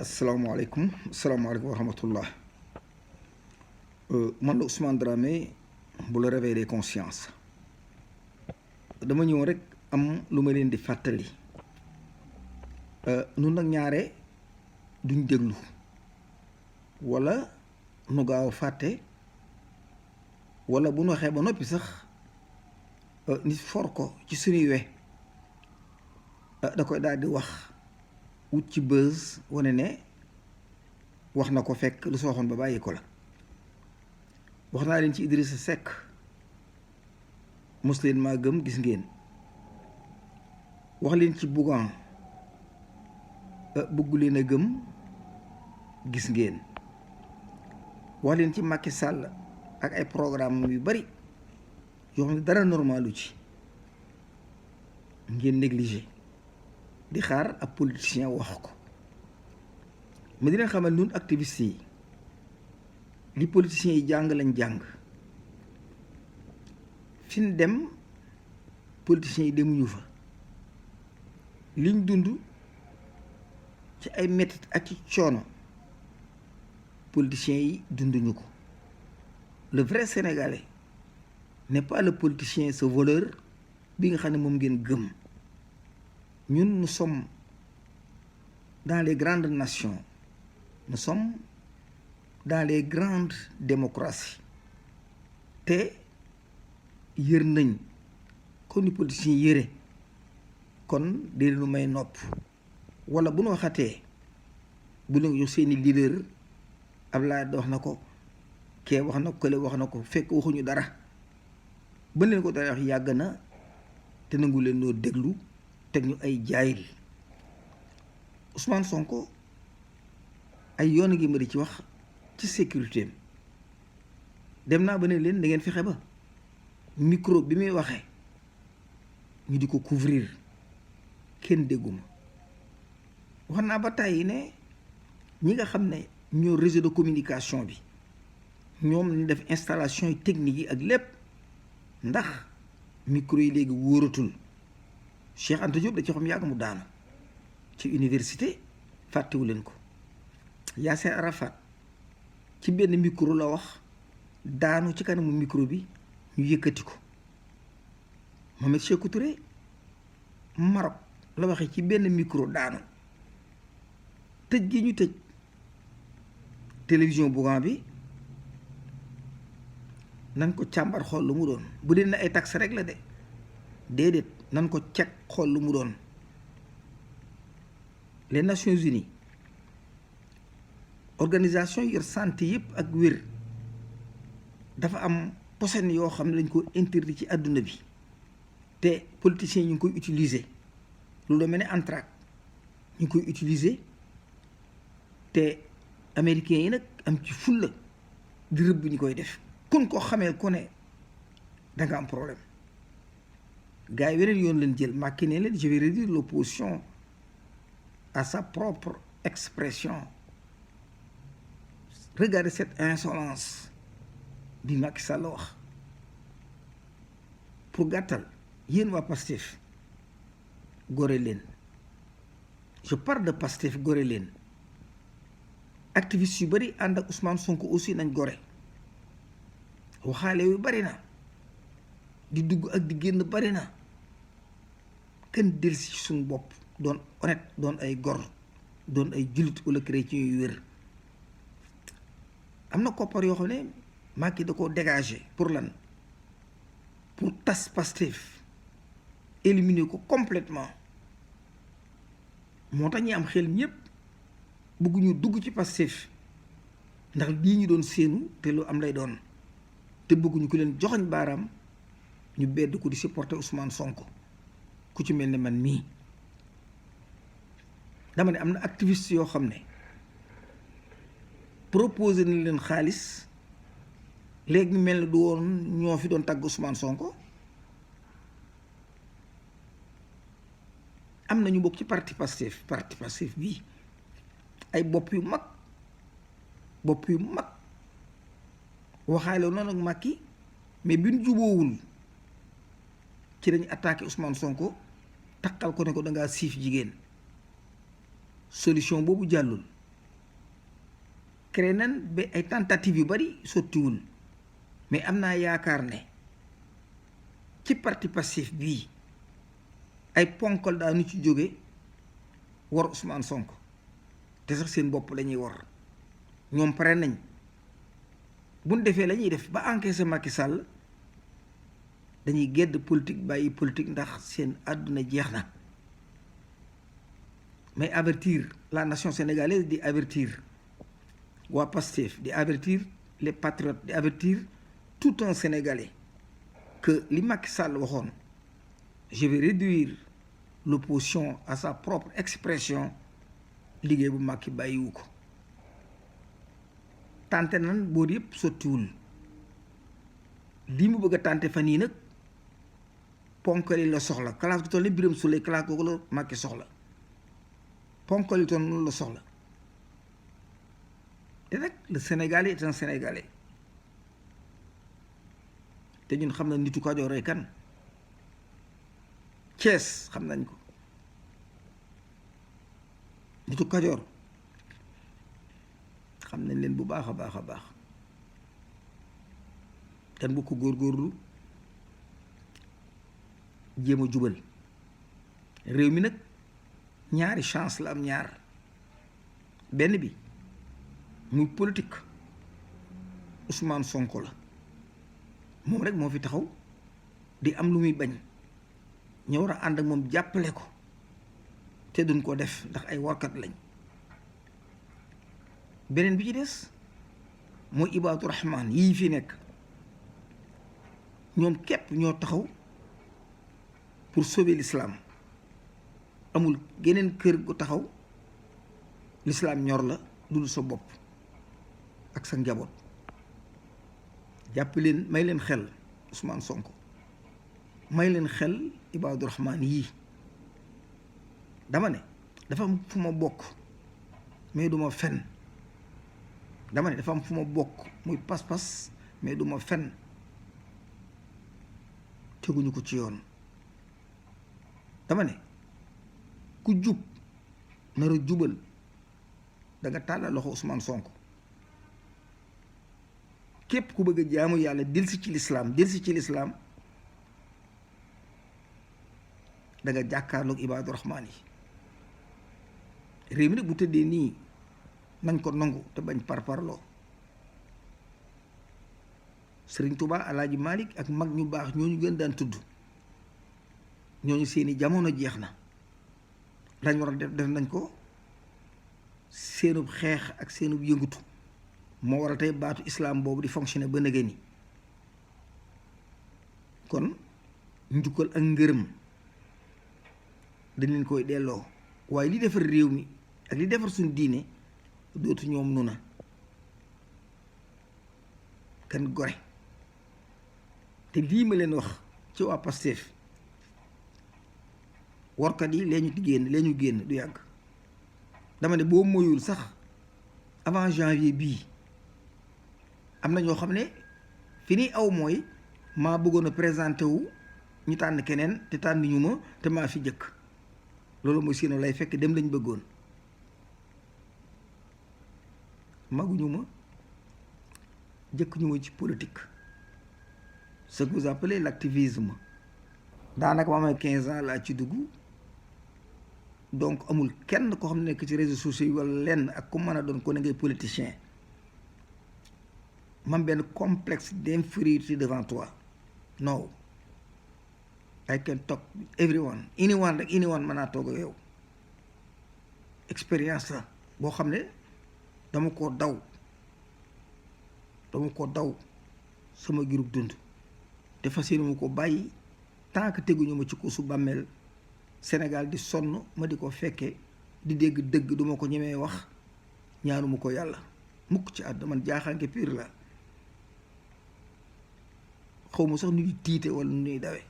asalaamaaleykum wa rahmatullah man la Ousmane Dramé bu la réveil des consciences dama ñëw rek am lu ma leen di fàttali nun nag ñaare duñ déglu wala nu gaaw fàtte wala bu nu waxee ba noppi sax nit for ko ci suñuy we da koy daal di wax wut ci buzz wane ne wax na ko fekk lu soo waxoon ba bàyyi ko la wax naa leen ci Idrissa Seck mos leen maa gëm gis ngeen wax leen ci Bougane bëggu leen a gëm gis ngeen wax leen ci Macky Sall ak ay programme yu bari yoo xam ne dara normalu ci ngeen négligé di xaar ab politicien wax ko ma di leen xamal ñun activistes yi li politiciens yi jàng lañ jàng fi ñu dem politiciens yi demuñu fa liñ dund ci ay métit ak ci coono politiciens yi dunduñu ko le vrai sénégalais n'est pas le politicien ce voleur bi nga xam ne moom ngeen gëm ñun nous sommes dans les grandes nations nous sommes dans les grandes démocraties te yër nañ kon ni politiciens yëre kon dee nu may nopp wala bu nu waxatee bu leen jox seeni leader Abdoulaye wax na ko kee wax na ko kële wax na ko fekk waxuñu dara ba leen ko dara wax yàgg na te nangu leen noo déglu teg ñu ay jaayil Ousmane Sonko ay yoon ngi ma di ci wax ci sécurité dem naa ba ne leen da ngeen fexe ba micro bi muy waxee ñu di ko couvrir kenn dégguma wax naa ba tàyyi ne ñi nga xam ne ñoo réseau de communication bi ñoom ñu def installation yi technique yi ak lépp ndax micro yi léegi wóoratul Cheikh Anta Diop da ci xam yàgg mu daanu ci université fàttewu leen ko Yasser Arafat ci benn micro la wax daanu ci kanamu micro bi ñu yëkkati ko Mohamed Sékou Touré Maroc la waxee ci benn micro daanu tëj gi ñu tëj télévision Bougane bi nan ko càmbar xool lu mu doon bu dee na ay taxe rek la de déedéet nan ko cek xool lu mu doon les Nations Unies organisation yor santé yëpp ak wér dafa am posen yoo xam ne dañ ko interdit ci àdduna bi te politiciens ñu ngi koy utiliser lu doo mel ne anthrax ñu ngi koy utiliser te américains yi nag am ci fulla di rëbb ñu koy def kun ko xamee ko ne da nga am problème gars yi weneen yoon leen jël Macky ne leen je vais réduire l'opposition à sa propre expression regardez cette insolence bi Macky Sall wax pour gàttal yéen waa Pastef gore leen je parle de Pastef gore leen activistes yu bari ànd ak Ousmane Sonko aussi nañ gore waxaale yu bari na di dugg ak di génn bari na kenn delsi ci suñu bopp doon honnête doon ay gor doon ay jullit wala chrétien yu wér am na koppar yoo xam ne Macky da koo dégager pour lan pour tas Pastef éliminer ko complètement moo tax ñi am xel ñëpp bëgguñu dugg ci Pastef ndax lii ñu doon séenu te lu am lay doon te bëgguñu ku leen joxoñ baaraam ñu bedd ko di supporter Ousmane Sonko ku ci mel ne man mii dama ne am na activiste yoo xam ne proposé nañ leen xaalis léegi mel ne du woon ñoo fi doon tàgg Ousmane Sonko am na ñu bokk ci parti Pastef bii ay bopp yu mag waxaale noonu ak Macky mais bi ñu juboowul ci dañu attaqué Ousmane Sonko takkal ko ne ko dangaa siif jigéen solution boobu jàllul créé nañ ba ay tentatives yu bari sottiwul mais am naa yaakaar ne ci parti Pastef bii ay ponkal daanu ci jóge war Ousmane Sonko te sax seen bopp la ñuy war ñoom pare nañ buñ defee la ñuy def ba encaissé Macky Sall dañuy gedd politique bàyyi politique ndax seen àdduna jeex na. Mais avertir la nation sénégalaise, di avertir waa Pastef, di avertir les patriotes, di avertir tout un Sénégalais que li Macky Sall waxoon je vais réduire l'opposition à sa propre expression liggéey bu Macky bàyyiwu ko tante nan boor yëpp sottiwul lii mu bëgg a tante fan yii nag ponkali la soxla classe gu toll ni Birame Souleye classe googu la Macky soxla ponkali toon noonu la soxla te nag le Sénégalais est un Sénégalais te ñun xam na nitu Kajoor rey kan Thiès xam nañ ko nitu Kajoor xam nañ leen bu baax a baax a baax dan bu ko góorgóorlu jéem a jubal réew mi nag ñaari chance la am ñaar benn bi muy politique Ousmane Sonko la moom rek moo fi taxaw di am lu muy bañ ñoo war a ànd ak moom jàppale ko te duñ ko def ndax ay warkat lañ beneen bi ci des mooy Ibaadu Rahmaan yii fi nekk ñoom képp ñoo taxaw pour sauver l'islam amul geneen kër gu taxaw l'islam ñor la dul sa bopp ak sa njaboot jàpp leen may leen xel Ousmane Sonko may leen xel Ibaadu Rahmaan yii dama ne dafa am fu ma bokk mais du ma fen dama ne dafa am fu ma bokk muy pas-pas mais du ma fen teguñu ko ci yoon dama ne ku jub nar a jubal da nga tàllal loxo Ousmane Sonko képp ku bëgg a jaamu yàlla delsi ci lislaam da nga jàkkaarloog Ibaadu Rahmaan yi réew mi nag bu tëddee nii nañ ko nangu te bañ parparloo Sëriñ Tuubaa Alaaji Malik ak mag ñu baax ñooñu gën daan tudd ñooñu seeni jamono jeex na lañ war a def nañ ko seenub xeex ak seenub yëngutu moo waral tey baatu islam boobu di fonctionner ba nëgë ni kon njukkal ak ngërëm dañ leen koy delloo waaye li defar réew mi ak li defar suñu diine dootu ñoom nu na kan gore te lii ma leen wax ci waa Pastef warkat yi lee ñu génn du yàgg dama ne boo moyul sax avant janvier bii am na ñoo xam ne fi ni aw mooy maa bëggoon a présenté wu ñu tànn keneen te tànn ñu ma te maa fi jëkk loolu mooy sinon lay fekk dem lañ bëggoon maguñu ma jëkk ñu ma ci politique ce que vous appelez l'activisme daanaka ma amee 15 ans laa ci dugg donc amul kenn koo xam ne nekk ci réseaux sociaux yi wala lenn ak ku mën a doon ko ne ngay politicien man benn complexe d'infériorité devant toi no I can talk everyone anyone mën naa toog ak yow expérience la boo xam ne dama ko daw sama girub dund te fas yéene mu ko bàyyi tant que teguñu ma ci ko su bàmmeel Sénégal di sonn ma di ko fekke di dégg dëgg duma ko ñemee wax ñaanuma ko yàlla mukk ci àdduna man jaaxaanke pire la xaw ma sax nu ñuy tiite wala nu ñuy dawe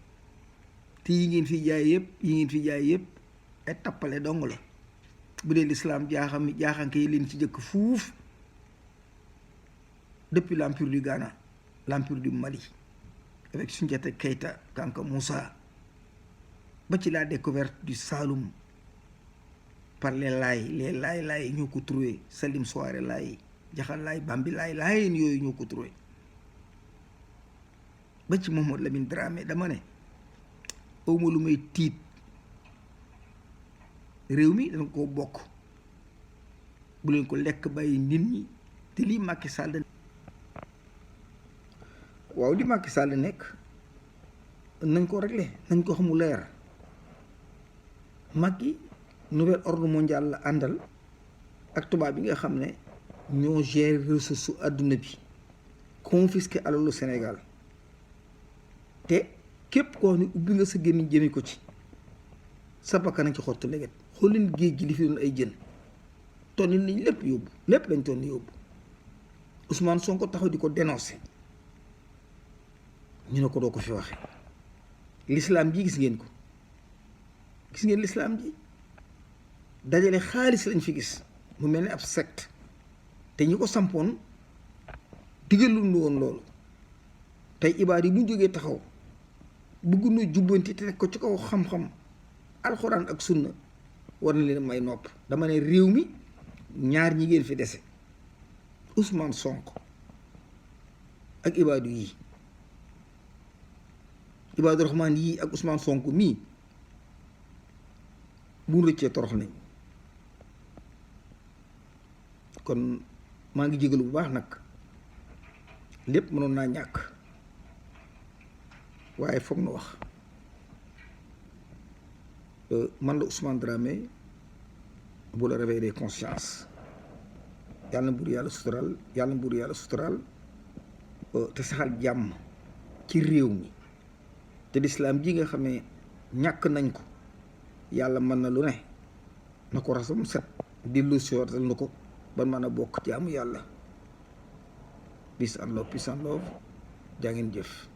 te yi ngeen fi jaay yëpp ay tappale dong la bu dee l'islam jaaxanke yi leen ci jëkk fuuf depuis l'empire du Ghana l'empire du Mali avec Soundiata Keita Kanka Moussa ba ci la découverte du Saloum par les laay ñoo ko trouvé Salim Souare laay jaxalaay bambilaay laayeen yooyu ñoo ko trouvé ba ci Mamadou Lamine Dramé dama ne awma lu may tiit réew mi dañ koo bokk bu leen ko lekk bàyyi nit ñi te lii Macky Sall waaw li Macky Sall nekk nañ ko réglé nañ ko xamu leer Macky nouvel ordre mondial la àndal ak tubaab bi nga xam ne ñoo gérer ressources su àdduna bi confisqué alalu Sénégal te képp koo xam ne ubbi nga sa gémmiñ jëme ko ci sa bakkan ci xottu leget xool leen géej gi li fi doon ay jën tonni nañ lépp yóbbu lépp lañ tonni yóbbu Ousmane Sonko taxaw di ko dénoncé ñu ne ko doo ko fi waxe l'islam ji gis ngeen ko gis ngeen l'islam ji dajale xaalis lañ fi gis mu mel ni ab secte te ñi ko sampoon digalul woon loolu tey ibaad yi bu ñu jógee taxaw bëgg na jubbanti te teg ko ci kaw xam-xam alxuraan ak sunna war na leen may nopp dama ne réew mi ñaar ñi ngeen fi dese Ousmane Sonko ak ibaadu yii Ibaadu Rahmaan yii ak Ousmane Sonko mii bu ñu rëccee torox nañ kon maa ngi jégalu bu baax nag lépp mënoon naa ñàkk waaye foog na wax man la Ousmane Dramé bu la réveillé conscience yàlla na buur yàlla sutural yàlla na buur yàlla sutural te saxal jàmm ci réew mi te lislaam ji nga xam ne ñàkk nañ ko yàlla mën na lu ne na ko rasam set dellu siwatal na ko ban mën a bokk jaamu yàlla peace and love jaa ngeen jëf